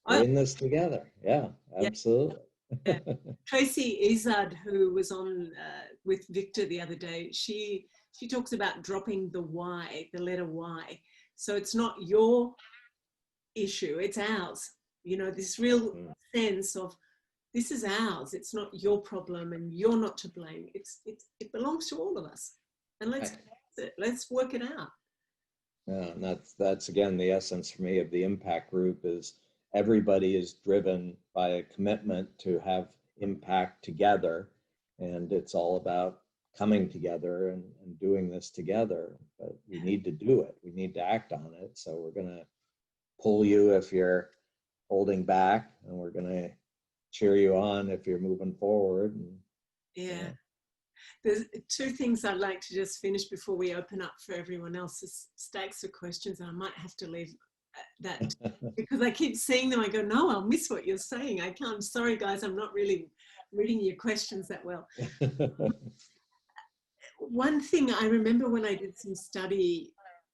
We're in this together. Yeah, absolutely. Yeah. Tracy Izard, who was on with Victor the other day, she talks about dropping the Y, the letter Y. So it's not your issue, it's ours. You know, this real sense of this is ours. It's not your problem and you're not to blame. It belongs to all of us. And let's work it out. Yeah, and that's again the essence for me of the impact group is everybody is driven by a commitment to have impact together, and it's all about coming together and doing this together. But we need to do it. We need to act on it. So we're going to pull you if you're holding back, and we're going to cheer you on if you're moving forward. And, There's two things I'd like to just finish before we open up for everyone else's stacks of questions, and I might have to leave that because I keep seeing them. I go, no, I'll miss what you're saying. I can't. Sorry, guys, I'm not really reading your questions that well. One thing I remember when I did some study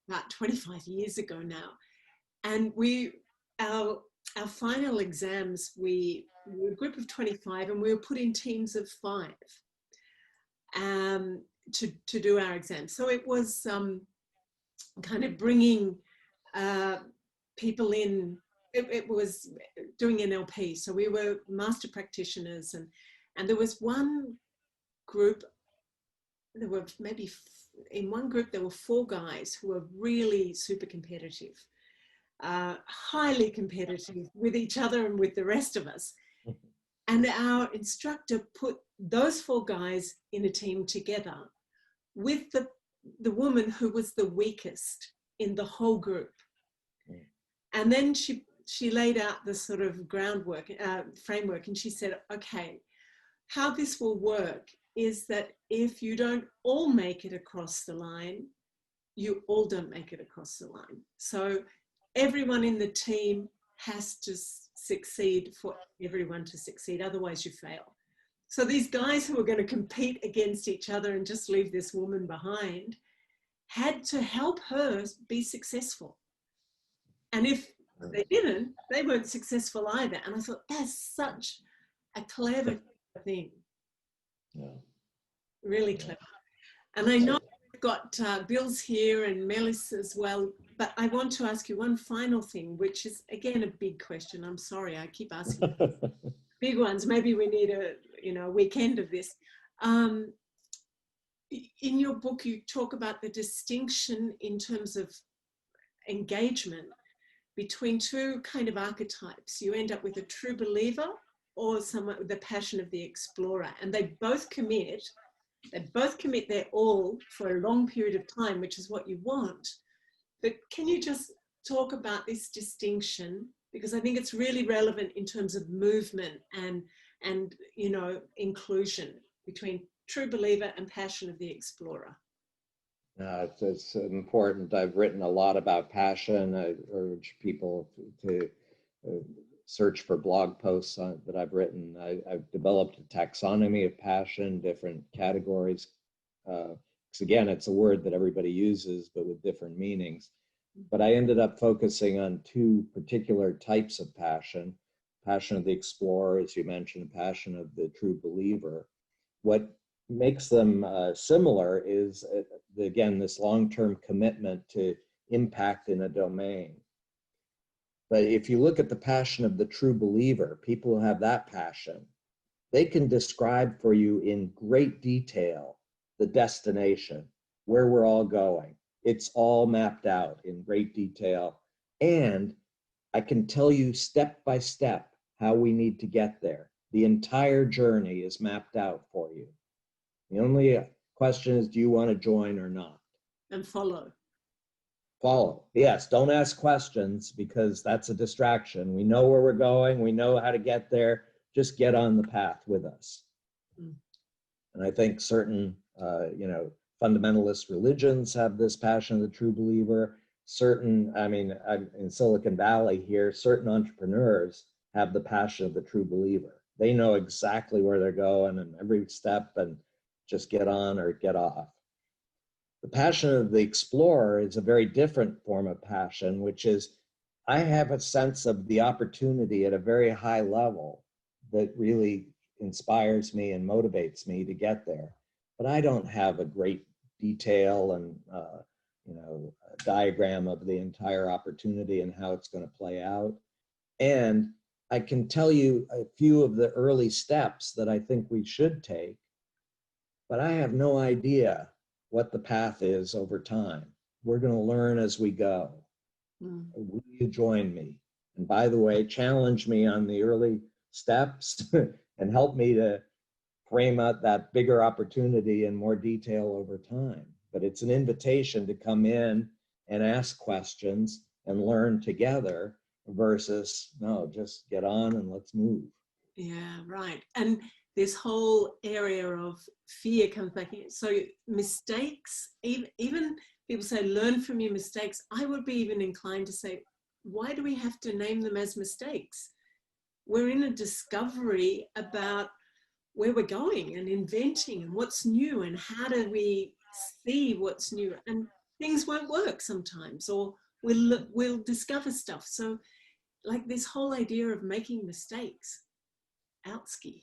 about 25 years ago now, and our final exams, we were a group of 25 and we were put in teams of 5 to do our exams. So it was kind of bringing people in. It was doing NLP. So we were master practitioners, and there was one group. There were maybe in one group there were 4 guys who were really super competitive, highly competitive with each other and with the rest of us. And our instructor put those 4 guys in a team together with the woman who was the weakest in the whole group. And then she laid out the sort of groundwork, framework, and she said, okay, how this will work is that if you don't all make it across the line, you all don't make it across the line. So everyone in the team has to succeed for everyone to succeed, otherwise you fail. So these guys who were going to compete against each other and just leave this woman behind had to help her be successful. And if they didn't, they weren't successful either. And I thought, that's such a clever thing. Yeah. Really clever. And I know we've got Bill's here and Melis as well, But I want to ask you one final thing, which is, again, a big question. I'm sorry, I keep asking big ones. Maybe we need a weekend of this. In your book, you talk about the distinction in terms of engagement between two kind of archetypes. You end up with a true believer or someone with the passion of the explorer, and they both commit their all for a long period of time, which is what you want. But can you just talk about this distinction? Because I think it's really relevant in terms of movement and inclusion between true believer and passion of the explorer. It's important. I've written a lot about passion. I urge people to search for blog posts that I've written. I've developed a taxonomy of passion, different categories. Because again, it's a word that everybody uses, but with different meanings. But I ended up focusing on two particular types of passion. Passion of the explorer, as you mentioned, passion of the true believer. What makes them similar is, again, this long-term commitment to impact in a domain. But if you look at the passion of the true believer, people who have that passion, they can describe for you in great detail the destination, where we're all going. It's all mapped out in great detail. And I can tell you step by step how we need to get there. The entire journey is mapped out for you. The only question is, do you want to join or not? And follow. Follow. Yes, don't ask questions because that's a distraction. We know where we're going. We know how to get there. Just get on the path with us. Mm. And I think certain, fundamentalist religions have this passion of the true believer. I'm in Silicon Valley here, certain entrepreneurs have the passion of the true believer. They know exactly where they're going and every step and just get on or get off. The passion of the explorer is a very different form of passion, which is I have a sense of the opportunity at a very high level that really inspires me and motivates me to get there. But I don't have a great detail and a diagram of the entire opportunity and how it's going to play out. And I can tell you a few of the early steps that I think we should take, but I have no idea what the path is over time. We're going to learn as we go. Mm. Will you join me? And by the way, challenge me on the early steps and help me to frame out that bigger opportunity in more detail over time. But it's an invitation to come in and ask questions and learn together versus, no, just get on and let's move. Yeah, right. And this whole area of fear comes back in. So mistakes, even people say, learn from your mistakes. I would be even inclined to say, why do we have to name them as mistakes? We're in a discovery about where we're going and inventing and what's new and how do we see what's new. And things won't work sometimes, or we'll discover stuff. So like this whole idea of making mistakes, outski.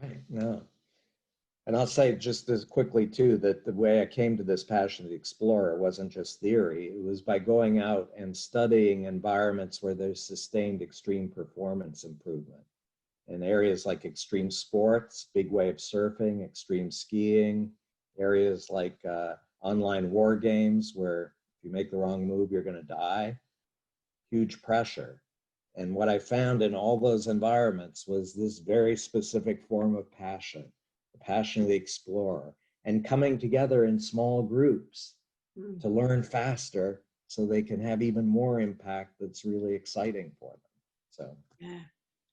Right, no. And I'll say just as quickly too, that the way I came to this passion of the explorer wasn't just theory. It was by going out and studying environments where there's sustained extreme performance improvement. In areas like extreme sports, big wave surfing, extreme skiing, areas like online war games where if you make the wrong move, you're going to die. Huge pressure. And what I found in all those environments was this very specific form of passion, the passion of the explorer, and coming together in small groups to learn faster so they can have even more impact that's really exciting for them. So, yeah,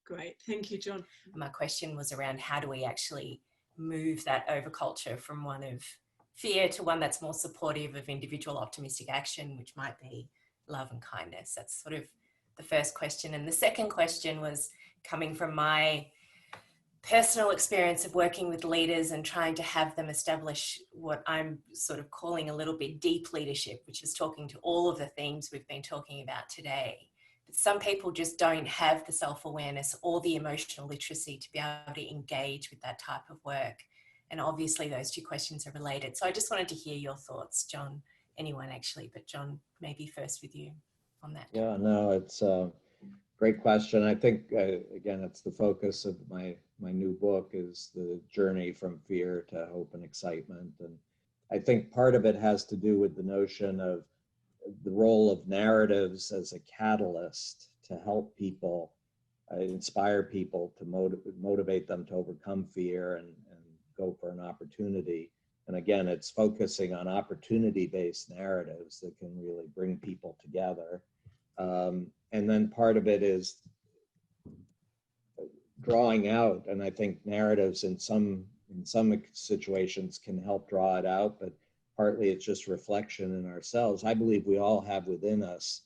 great. Thank you, John. My question was around how do we actually move that overculture from one of fear to one that's more supportive of individual optimistic action, which might be love and kindness. That's sort of the first question. And the second question was coming from my personal experience of working with leaders and trying to have them establish what I'm sort of calling a little bit deep leadership, which is talking to all of the themes we've been talking about today. But some people just don't have the self-awareness or the emotional literacy to be able to engage with that type of work. And obviously those two questions are related. So I just wanted to hear your thoughts, John, anyone actually, but John, maybe first with you on that. Yeah, no, it's a great question. I think, again, it's the focus of my new book is the journey from fear to hope and excitement. And I think part of it has to do with the notion of the role of narratives as a catalyst to help people, inspire people, to motivate them to overcome fear and go for an opportunity. And again, it's focusing on opportunity-based narratives that can really bring people together. And then part of it is drawing out, and I think narratives in some situations can help draw it out, but partly it's just reflection in ourselves. I believe we all have within us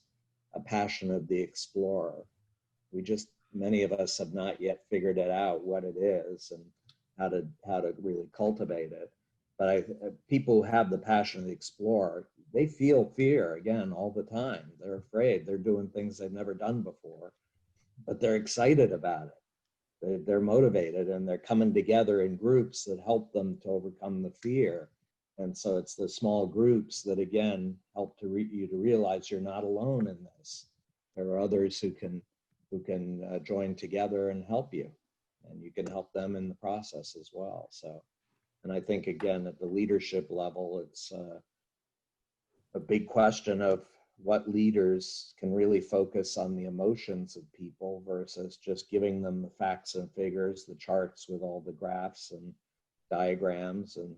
a passion of the explorer. We just, many of us have not yet figured it out what it is and how to really cultivate it. But people who have the passion of the explorer, they feel fear again all the time. They're afraid. They're doing things they've never done before, but they're excited about it. They're motivated, and they're coming together in groups that help them to overcome the fear. And so it's the small groups that again help you to realize you're not alone in this. There are others who can join together and help you, and you can help them in the process as well. So, and I think again at the leadership level, it's a big question of what leaders can really focus on the emotions of people versus just giving them the facts and figures, the charts with all the graphs and diagrams and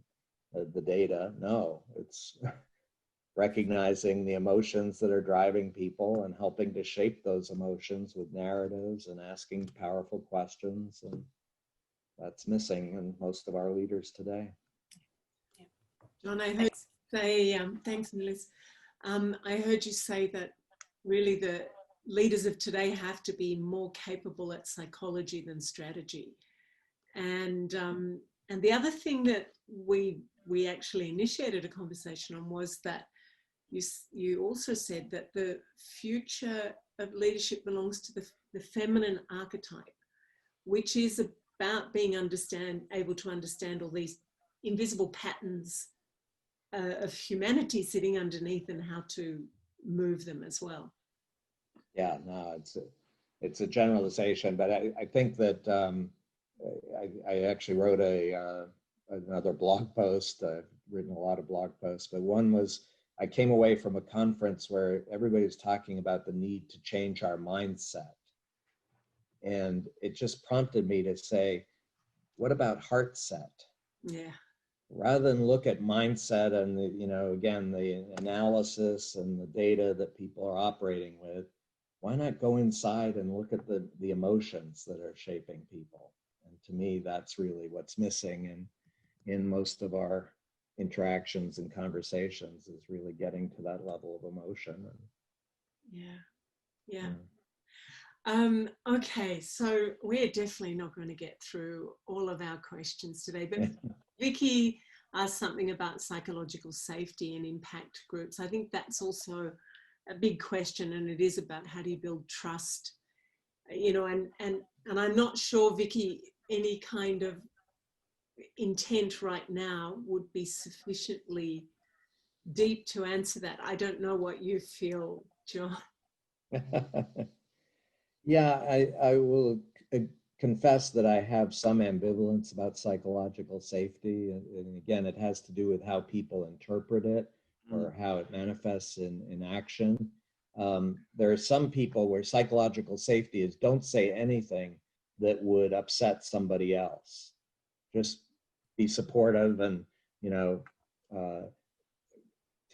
the data. No, it's recognizing the emotions that are driving people and helping to shape those emotions with narratives and asking powerful questions. And that's missing in most of our leaders today. John, I heard you say, thanks, Melissa. I heard you say that really the leaders of today have to be more capable at psychology than strategy. And the other thing that we actually initiated a conversation on was that you also said that the future of leadership belongs to the feminine archetype, which is about being able to understand all these invisible patterns of humanity sitting underneath and how to move them as well. Yeah, no, it's a generalization, but I think that I actually wrote another blog post. I've written a lot of blog posts, but one was I came away from a conference where everybody was talking about the need to change our mindset. And it just prompted me to say, what about heart set? Yeah. Rather than look at mindset and again, the analysis and the data that people are operating with, why not go inside and look at the emotions that are shaping people? And to me, that's really what's missing in most of our interactions and conversations, is really getting to that level of emotion. Yeah. Okay, so we're definitely not going to get through all of our questions today, but Vicky asked something about psychological safety and impact groups. I think that's also a big question, and it is about how do you build trust, and I'm not sure, Vicky, any kind of intent right now would be sufficiently deep to answer that. I don't know what you feel, John. Yeah, I will confess that I have some ambivalence about psychological safety. And again, it has to do with how people interpret it or how it manifests in action. There are some people where psychological safety is don't say anything that would upset somebody else. Just be supportive. And, to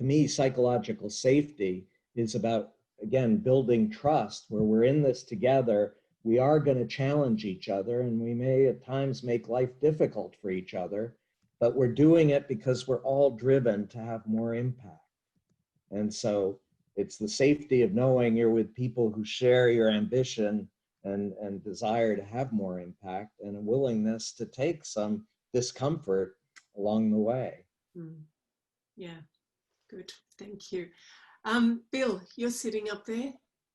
me, psychological safety is about, again, building trust where we're in this together. We are going to challenge each other, and we may at times make life difficult for each other, but we're doing it because we're all driven to have more impact. And so it's the safety of knowing you're with people who share your ambition and desire to have more impact, and a willingness to take some discomfort along the way. Yeah, good. Thank you. Bill, you're sitting up there.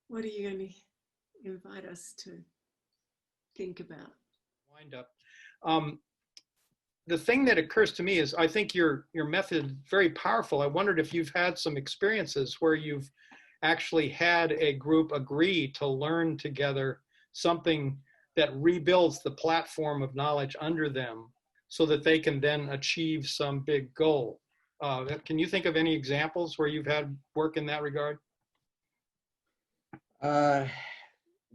What are you going to invite us to think about? Wind up. the thing that occurs to me is I think your method is very powerful. I wondered if you've had some experiences where you've actually had a group agree to learn together something that rebuilds the platform of knowledge under them so that they can then achieve some big goal. Can you think of any examples where you've had work in that regard?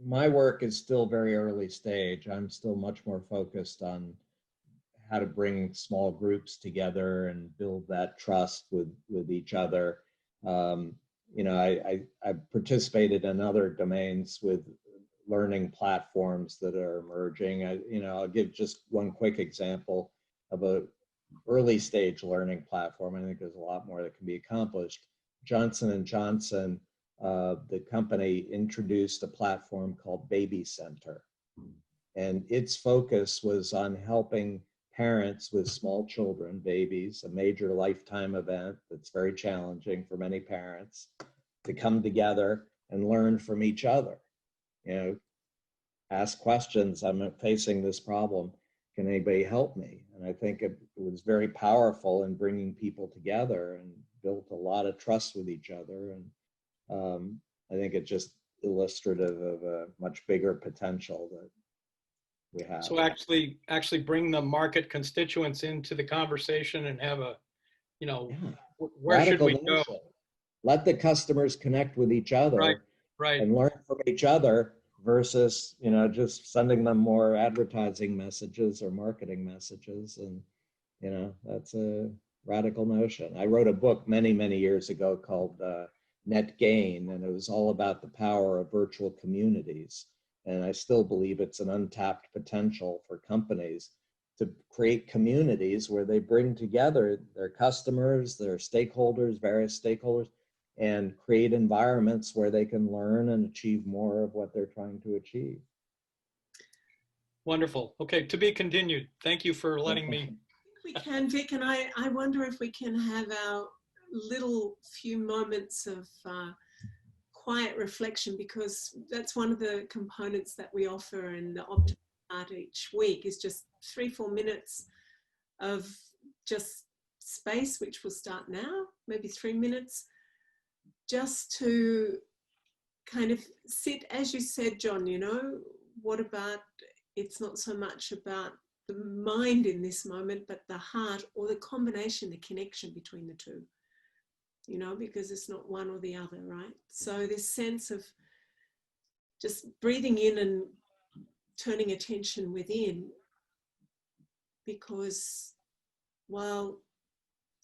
My work is still very early stage. I'm still much more focused on how to bring small groups together and build that trust with each other. You know, I participated in other domains with learning platforms that are emerging. You know, I'll give just one quick example of a early stage learning platform. I think there's a lot more that can be accomplished. Johnson & Johnson, the company, introduced a platform called Baby Center. And its focus was on helping parents with small children, babies, a major lifetime event that's very challenging for many parents, to come together and learn from each other. You know, ask questions. I'm facing this problem. Can anybody help me? And I think it was very powerful in bringing people together and built a lot of trust with each other. And I think it's just illustrative of a much bigger potential that we have. So actually bring the market constituents into the conversation and have a, you know, where Radical should we go? notion. Let the customers connect with each other Right. and learn from each other versus, you know, just sending them more advertising messages or marketing messages. And, you know, that's a radical notion. I wrote a book many, many years ago called Net Gain, and it was all about the power of virtual communities. And I still believe it's an untapped potential for companies to create communities where they bring together their customers, their stakeholders, various stakeholders, and create environments where they can learn and achieve more of what they're trying to achieve. Wonderful. Okay, to be continued. Thank you for letting me. We can, Vic, and I wonder if we can have our little few moments of quiet reflection, because that's one of the components that we offer in the Optimist Heart each week, is just 3-4 minutes of just space, which will start now, maybe 3 minutes, just to kind of sit, as you said, John, you know, what about, it's not so much about the mind in this moment, but the heart, or the combination, the connection between the two, you know, because it's not one or the other, right? So this sense of just breathing in and turning attention within, because while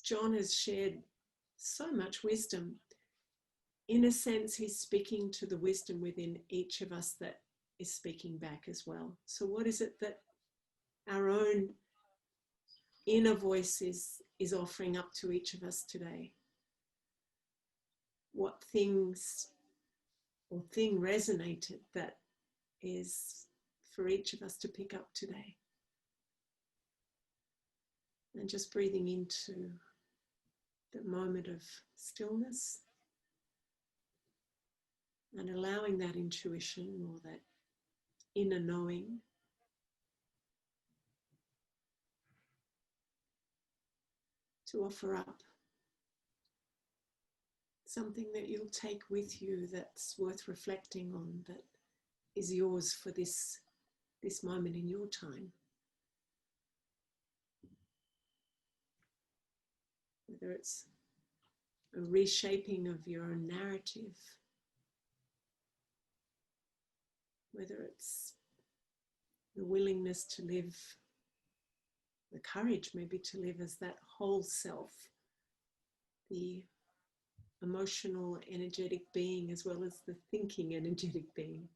John has shared so much wisdom, in a sense, he's speaking to the wisdom within each of us that is speaking back as well. So what is it that our own inner voice is offering up to each of us today? What things or thing resonated that is for each of us to pick up today? And just breathing into the moment of stillness and allowing that intuition or that inner knowing to offer up something that you'll take with you that's worth reflecting on, that is yours for this moment in your time. Whether it's a reshaping of your own narrative, whether it's the willingness to live, the courage maybe to live as that whole self, the emotional, energetic being, as well as the thinking, energetic being.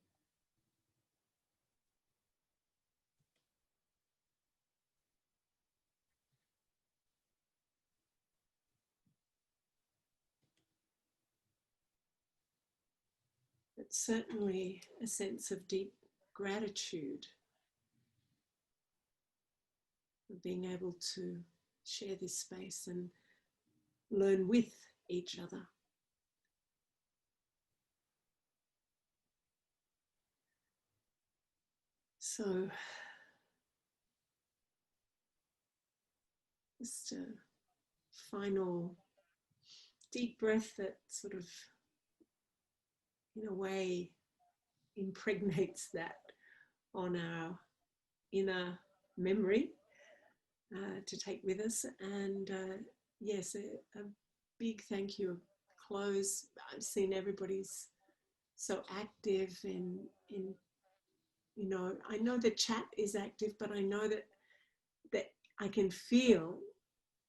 But certainly a sense of deep gratitude for being able to share this space and learn with each other. So just a final deep breath that sort of, in a way, impregnates that on our inner memory to take with us. And yes, a big thank you. Close. I've seen everybody's so active in you know, I know the chat is active, but I know that I can feel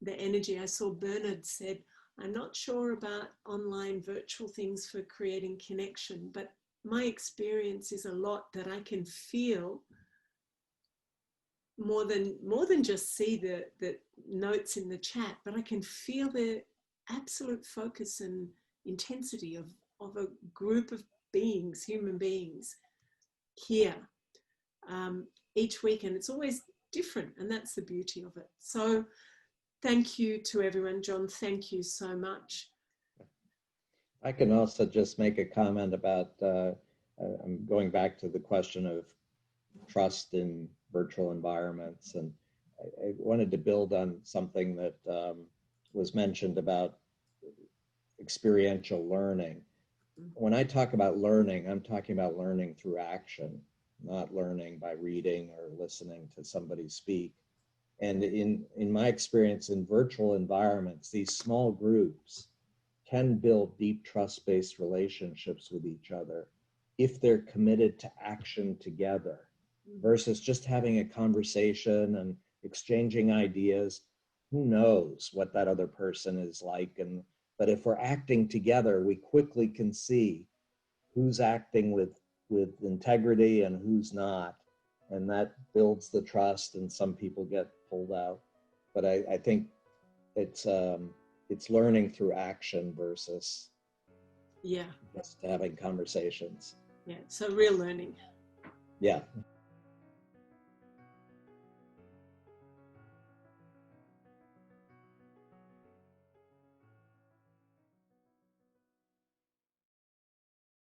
the energy. I saw Bernard said, I'm not sure about online virtual things for creating connection, but my experience is a lot that I can feel more than just see the notes in the chat, but I can feel the absolute focus and intensity of a group of beings, human beings here each week, and it's always different, and that's the beauty of it. So thank you to everyone. John, thank you so much. I can also just make a comment about, I'm going back to the question of trust in virtual environments. And I wanted to build on something that was mentioned about experiential learning. When I talk about learning, I'm talking about learning through action, not learning by reading or listening to somebody speak. And in my experience in virtual environments, these small groups can build deep trust-based relationships with each other if they're committed to action together, versus just having a conversation and exchanging ideas. Who knows what that other person is like? But if we're acting together, we quickly can see who's acting with integrity and who's not. And that builds the trust, and some people get pulled out. But I think it's learning through action versus just having conversations. Yeah, so real learning. Yeah.